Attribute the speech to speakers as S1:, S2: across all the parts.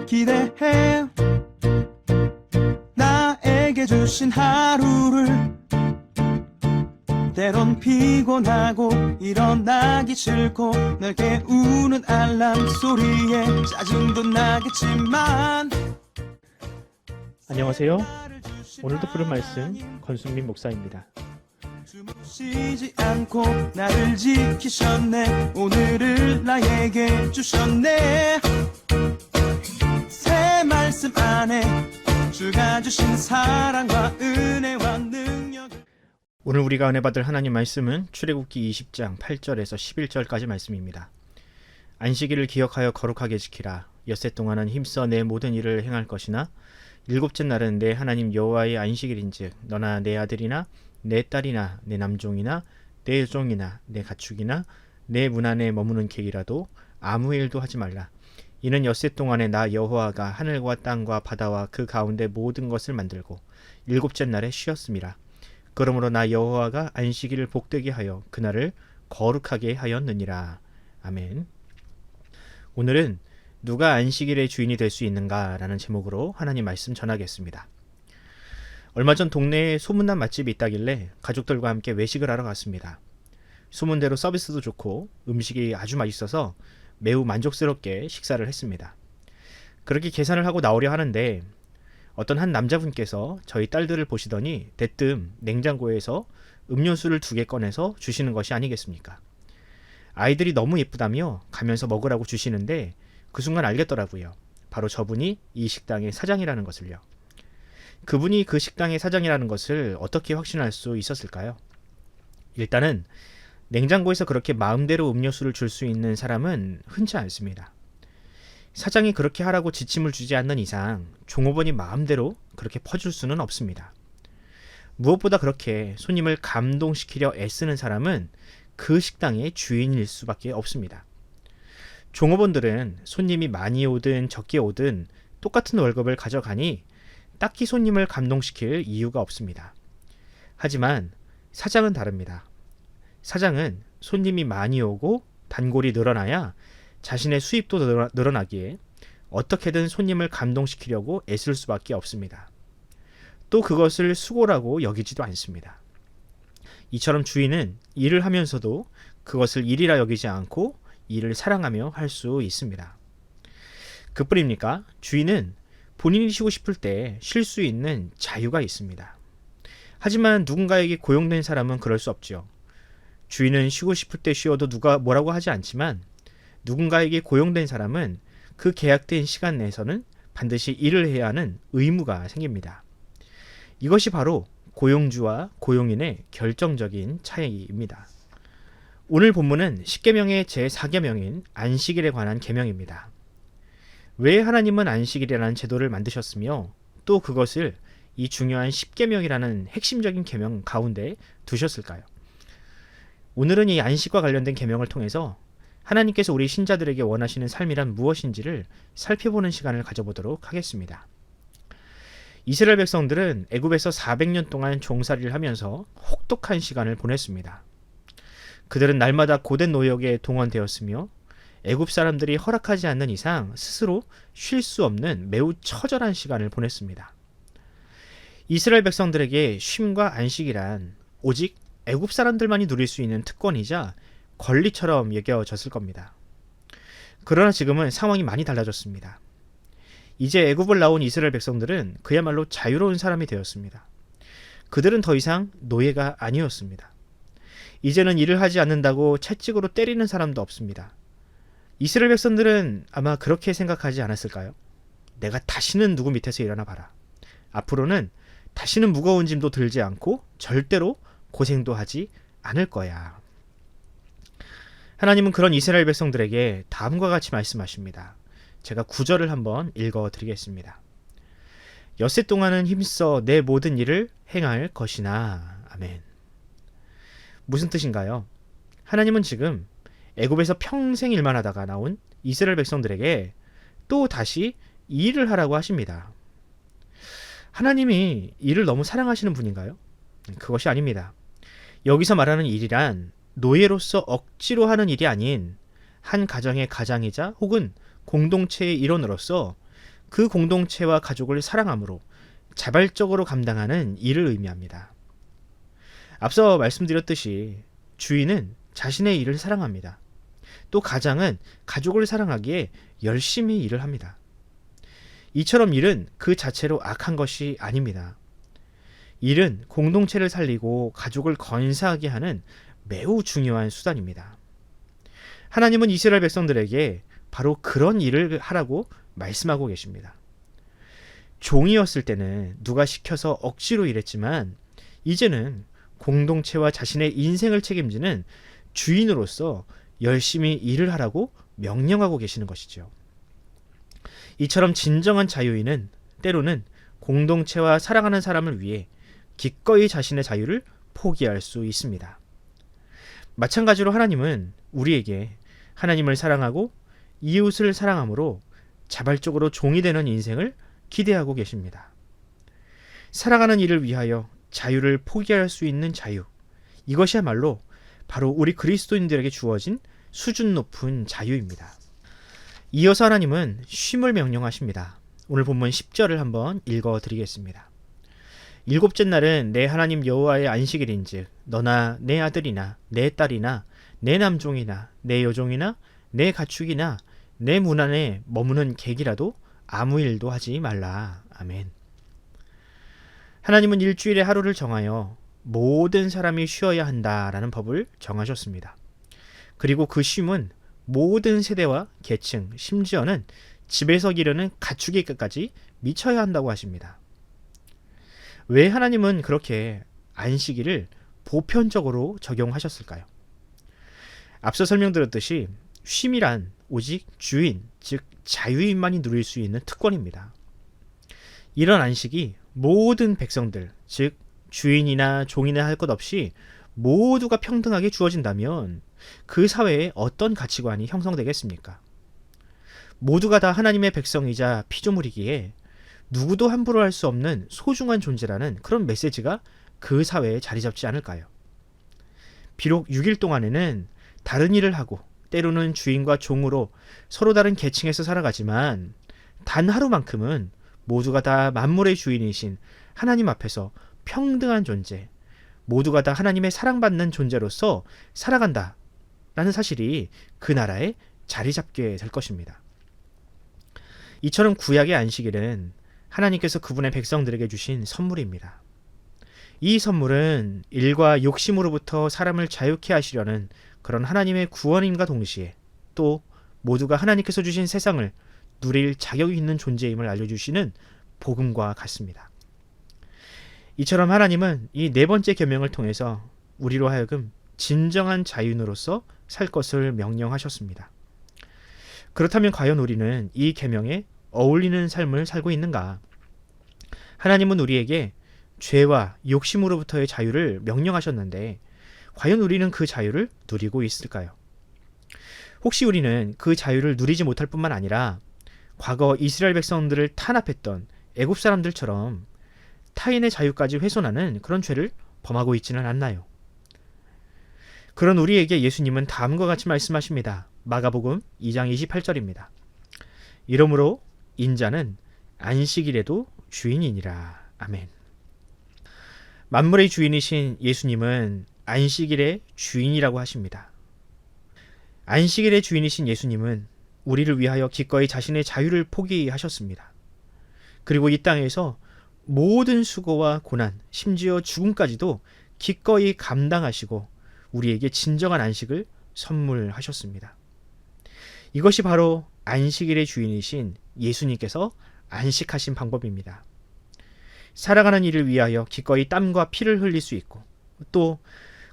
S1: 기대해 나에게 주신 하루를 때론 피곤하고 일어나기 싫고 널 깨우는 알람 소리에 짜증도 나겠지만
S2: 안녕하세요. 오늘도 부른 말씀 권순민 목사입니다.
S1: 쉬지 않고 나를 지키셨네. 오늘을 나에게 주셨네. 새 말씀 안에 주가 주신 사랑과 은혜와 능력.
S2: 오늘 우리가 은혜 받을 하나님 말씀은 출애굽기 20장 8절에서 11절까지 말씀입니다. 안식일을 기억하여 거룩하게 지키라. 엿새 동안은 힘써 내 모든 일을 행할 것이나 일곱째 날은 내 하나님 여호와의 안식일인즉 너나 내 아들이나 내 딸이나 내 남종이나 내 여종이나 내 가축이나 내 문 안에 머무는 객이라도 아무 일도 하지 말라. 이는 엿새 동안에 나 여호와가 하늘과 땅과 바다와 그 가운데 모든 것을 만들고 일곱째 날에 쉬었음이라. 그러므로 나 여호와가 안식일을 복되게 하여 그날을 거룩하게 하였느니라. 아멘. 오늘은 누가 안식일의 주인이 될 수 있는가 라는 제목으로 하나님 말씀 전하겠습니다. 얼마 전 동네에 소문난 맛집이 있다길래 가족들과 함께 외식을 하러 갔습니다. 소문대로 서비스도 좋고 음식이 아주 맛있어서 매우 만족스럽게 식사를 했습니다. 그렇게 계산을 하고 나오려 하는데 어떤 한 남자분께서 저희 딸들을 보시더니 대뜸 냉장고에서 음료수를 2개 꺼내서 주시는 것이 아니겠습니까? 아이들이 너무 예쁘다며 가면서 먹으라고 주시는데 그 순간 알겠더라고요. 바로 저분이 이 식당의 사장이라는 것을요. 그분이 그 식당의 사장이라는 것을 어떻게 확신할 수 있었을까요? 일단은 냉장고에서 그렇게 마음대로 음료수를 줄 수 있는 사람은 흔치 않습니다. 사장이 그렇게 하라고 지침을 주지 않는 이상 종업원이 마음대로 그렇게 퍼줄 수는 없습니다. 무엇보다 그렇게 손님을 감동시키려 애쓰는 사람은 그 식당의 주인일 수밖에 없습니다. 종업원들은 손님이 많이 오든 적게 오든 똑같은 월급을 가져가니 딱히 손님을 감동시킬 이유가 없습니다. 하지만 사장은 다릅니다. 사장은 손님이 많이 오고 단골이 늘어나야 자신의 수입도 늘어나기에 어떻게든 손님을 감동시키려고 애쓸 수밖에 없습니다. 또 그것을 수고라고 여기지도 않습니다. 이처럼 주인은 일을 하면서도 그것을 일이라 여기지 않고 일을 사랑하며 할 수 있습니다. 그뿐입니까? 주인은 본인이 쉬고 싶을 때 쉴 수 있는 자유가 있습니다. 하지만 누군가에게 고용된 사람은 그럴 수 없죠. 주인은 쉬고 싶을 때 쉬어도 누가 뭐라고 하지 않지만 누군가에게 고용된 사람은 그 계약된 시간 내에서는 반드시 일을 해야 하는 의무가 생깁니다. 이것이 바로 고용주와 고용인의 결정적인 차이입니다. 오늘 본문은 십계명의 제4계명인 안식일에 관한 계명입니다. 왜 하나님은 안식일이라는 제도를 만드셨으며 또 그것을 이 중요한 십계명이라는 핵심적인 계명 가운데 두셨을까요? 오늘은 이 안식과 관련된 계명을 통해서 하나님께서 우리 신자들에게 원하시는 삶이란 무엇인지를 살펴보는 시간을 가져보도록 하겠습니다. 이스라엘 백성들은 애굽에서 400년 동안 종살이를 하면서 혹독한 시간을 보냈습니다. 그들은 날마다 고된 노역에 동원되었으며 애굽 사람들이 허락하지 않는 이상 스스로 쉴 수 없는 매우 처절한 시간을 보냈습니다. 이스라엘 백성들에게 쉼과 안식이란 오직 애굽 사람들만이 누릴 수 있는 특권이자 권리처럼 여겨졌을 겁니다. 그러나 지금은 상황이 많이 달라졌습니다. 이제 애굽을 나온 이스라엘 백성들은 그야말로 자유로운 사람이 되었습니다. 그들은 더 이상 노예가 아니었습니다. 이제는 일을 하지 않는다고 채찍으로 때리는 사람도 없습니다. 이스라엘 백성들은 아마 그렇게 생각하지 않았을까요? 내가 다시는 누구 밑에서 일하나 봐라. 앞으로는 다시는 무거운 짐도 들지 않고 절대로 고생도 하지 않을 거야. 하나님은 그런 이스라엘 백성들에게 다음과 같이 말씀하십니다. 제가 9절을 한번 읽어드리겠습니다. 엿새 동안은 힘써 내 모든 일을 행할 것이나. 아멘. 무슨 뜻인가요? 하나님은 지금 애굽에서 평생 일만 하다가 나온 이스라엘 백성들에게 또 다시 일을 하라고 하십니다. 하나님이 일을 너무 사랑하시는 분인가요? 그것이 아닙니다. 여기서 말하는 일이란 노예로서 억지로 하는 일이 아닌 한 가정의 가장이자 혹은 공동체의 일원으로서 그 공동체와 가족을 사랑함으로 자발적으로 감당하는 일을 의미합니다. 앞서 말씀드렸듯이 주인은 자신의 일을 사랑합니다. 또 가장은 가족을 사랑하기에 열심히 일을 합니다. 이처럼 일은 그 자체로 악한 것이 아닙니다. 일은 공동체를 살리고 가족을 건사하게 하는 매우 중요한 수단입니다. 하나님은 이스라엘 백성들에게 바로 그런 일을 하라고 말씀하고 계십니다. 종이었을 때는 누가 시켜서 억지로 일했지만 이제는 공동체와 자신의 인생을 책임지는 주인으로서 열심히 일을 하라고 명령하고 계시는 것이죠. 이처럼 진정한 자유인은 때로는 공동체와 사랑하는 사람을 위해 기꺼이 자신의 자유를 포기할 수 있습니다. 마찬가지로 하나님은 우리에게 하나님을 사랑하고 이웃을 사랑함으로 자발적으로 종이 되는 인생을 기대하고 계십니다. 살아가는 일을 위하여 자유를 포기할 수 있는 자유, 이것이야말로 바로 우리 그리스도인들에게 주어진 수준 높은 자유입니다. 이어서 하나님은 쉼을 명령하십니다. 오늘 본문 10절을 한번 읽어드리겠습니다. 일곱째 날은 내 하나님 여호와의 안식일인즉 너나 내 아들이나 내 딸이나 내 남종이나 내 여종이나 내 가축이나 내 문 안에 머무는 객이라도 아무 일도 하지 말라. 아멘. 하나님은 일주일에 하루를 정하여 모든 사람이 쉬어야 한다라는 법을 정하셨습니다. 그리고 그 쉼은 모든 세대와 계층, 심지어는 집에서 기르는 가축의 끝까지 미쳐야 한다고 하십니다. 왜 하나님은 그렇게 안식일을 보편적으로 적용하셨을까요? 앞서 설명드렸듯이 쉼이란 오직 주인, 즉 자유인만이 누릴 수 있는 특권입니다. 이런 안식이 모든 백성들, 즉 주인이나 종이나 할 것 없이 모두가 평등하게 주어진다면 그 사회에 어떤 가치관이 형성되겠습니까? 모두가 다 하나님의 백성이자 피조물이기에 누구도 함부로 할 수 없는 소중한 존재라는 그런 메시지가 그 사회에 자리 잡지 않을까요? 비록 6일 동안에는 다른 일을 하고 때로는 주인과 종으로 서로 다른 계층에서 살아가지만 단 하루만큼은 모두가 다 만물의 주인이신 하나님 앞에서 평등한 존재, 모두가 다 하나님의 사랑받는 존재로서 살아간다 라는 사실이 그 나라에 자리 잡게 될 것입니다. 이처럼 구약의 안식일은 하나님께서 그분의 백성들에게 주신 선물입니다. 이 선물은 일과 욕심으로부터 사람을 자유케 하시려는 그런 하나님의 구원임과 동시에 또 모두가 하나님께서 주신 세상을 누릴 자격이 있는 존재임을 알려주시는 복음과 같습니다. 이처럼 하나님은 이 네 번째 계명을 통해서 우리로 하여금 진정한 자유인으로서 살 것을 명령하셨습니다. 그렇다면 과연 우리는 이 계명에 어울리는 삶을 살고 있는가? 하나님은 우리에게 죄와 욕심으로부터의 자유를 명령하셨는데 과연 우리는 그 자유를 누리고 있을까요? 혹시 우리는 그 자유를 누리지 못할 뿐만 아니라 과거 이스라엘 백성들을 탄압했던 애굽 사람들처럼 타인의 자유까지 훼손하는 그런 죄를 범하고 있지는 않나요? 그런 우리에게 예수님은 다음과 같이 말씀하십니다. 마가복음 2장 28절입니다. 이러므로 인자는 안식일에도 주인이니라. 아멘. 만물의 주인이신 예수님은 안식일의 주인이라고 하십니다. 안식일의 주인이신 예수님은 우리를 위하여 기꺼이 자신의 자유를 포기하셨습니다. 그리고 이 땅에서 모든 수고와 고난, 심지어 죽음까지도 기꺼이 감당하시고 우리에게 진정한 안식을 선물하셨습니다. 이것이 바로 안식일의 주인이신 예수님께서 안식하신 방법입니다. 살아가는 일을 위하여 기꺼이 땀과 피를 흘릴 수 있고 또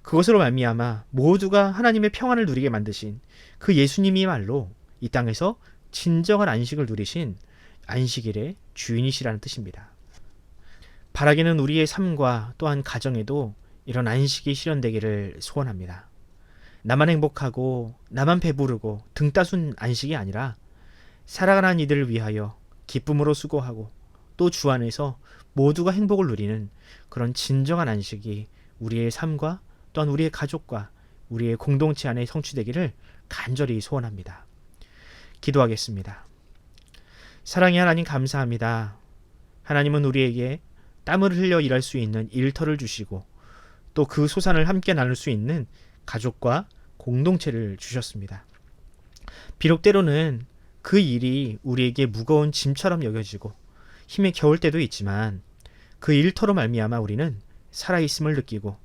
S2: 그것으로 말미암아 모두가 하나님의 평안을 누리게 만드신 그 예수님이야말로 이 땅에서 진정한 안식을 누리신 안식일의 주인이시라는 뜻입니다. 바라기는 우리의 삶과 또한 가정에도 이런 안식이 실현되기를 소원합니다. 나만 행복하고 나만 배부르고 등 따순 안식이 아니라 살아가는 이들을 위하여 기쁨으로 수고하고 또 주 안에서 모두가 행복을 누리는 그런 진정한 안식이 우리의 삶과 또한 우리의 가족과 우리의 공동체 안에 성취되기를 간절히 소원합니다. 기도하겠습니다. 사랑의 하나님 감사합니다. 하나님은 우리에게 땀을 흘려 일할 수 있는 일터를 주시고 또 그 소산을 함께 나눌 수 있는 가족과 공동체를 주셨습니다. 비록 때로는 그 일이 우리에게 무거운 짐처럼 여겨지고 힘에 겨울 때도 있지만 그 일터로 말미암아 우리는 살아있음을 느끼고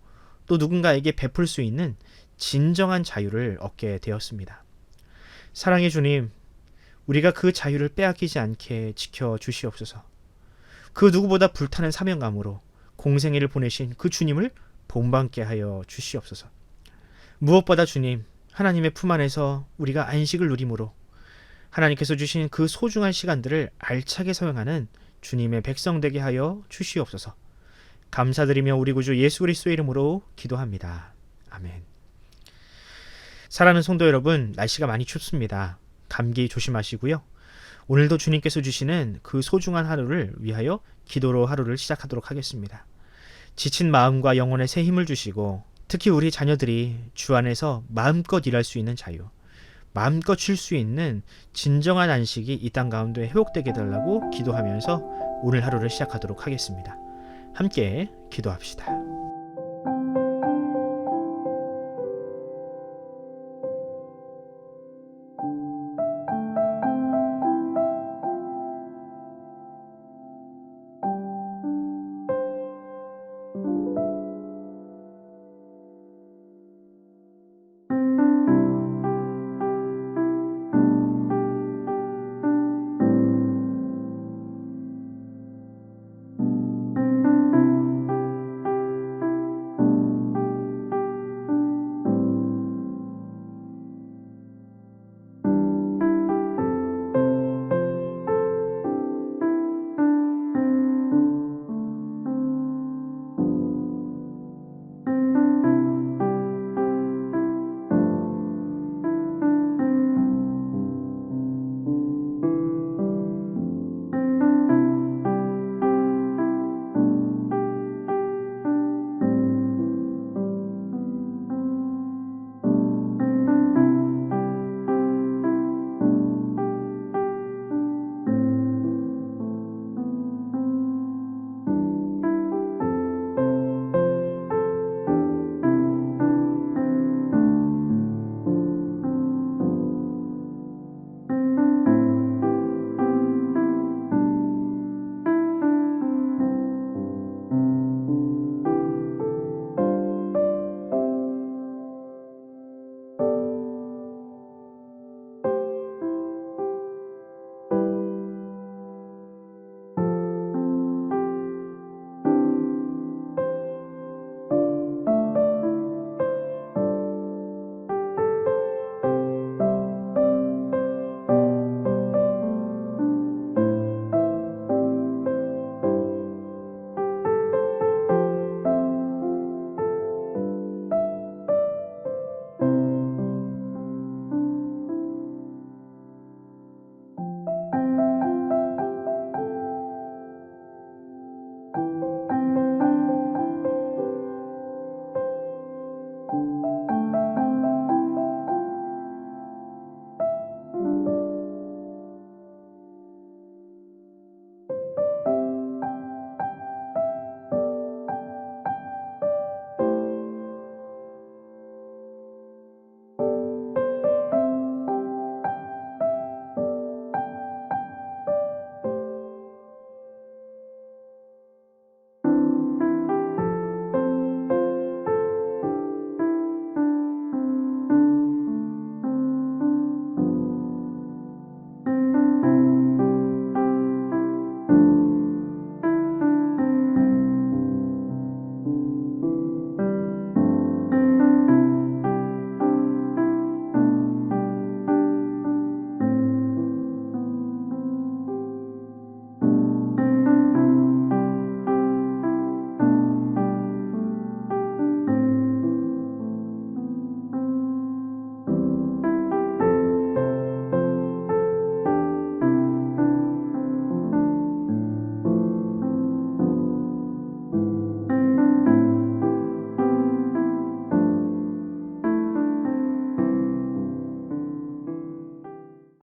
S2: 또 누군가에게 베풀 수 있는 진정한 자유를 얻게 되었습니다. 사랑의 주님, 우리가 그 자유를 빼앗기지 않게 지켜주시옵소서. 그 누구보다 불타는 사명감으로 공생애를 보내신 그 주님을 본받게 하여 주시옵소서. 무엇보다 주님, 하나님의 품 안에서 우리가 안식을 누림으로 하나님께서 주신 그 소중한 시간들을 알차게 사용하는 주님의 백성 되게 하여 주시옵소서. 감사드리며 우리 구주 예수 그리스도의 이름으로 기도합니다. 아멘. 사랑하는 성도 여러분, 날씨가 많이 춥습니다. 감기 조심하시고요. 오늘도 주님께서 주시는 그 소중한 하루를 위하여 기도로 하루를 시작하도록 하겠습니다. 지친 마음과 영혼에 새 힘을 주시고 특히 우리 자녀들이 주 안에서 마음껏 일할 수 있는 자유, 마음껏 쉴 수 있는 진정한 안식이 이 땅 가운데 회복되게 해달라고 기도하면서 오늘 하루를 시작하도록 하겠습니다. 함께 기도합시다.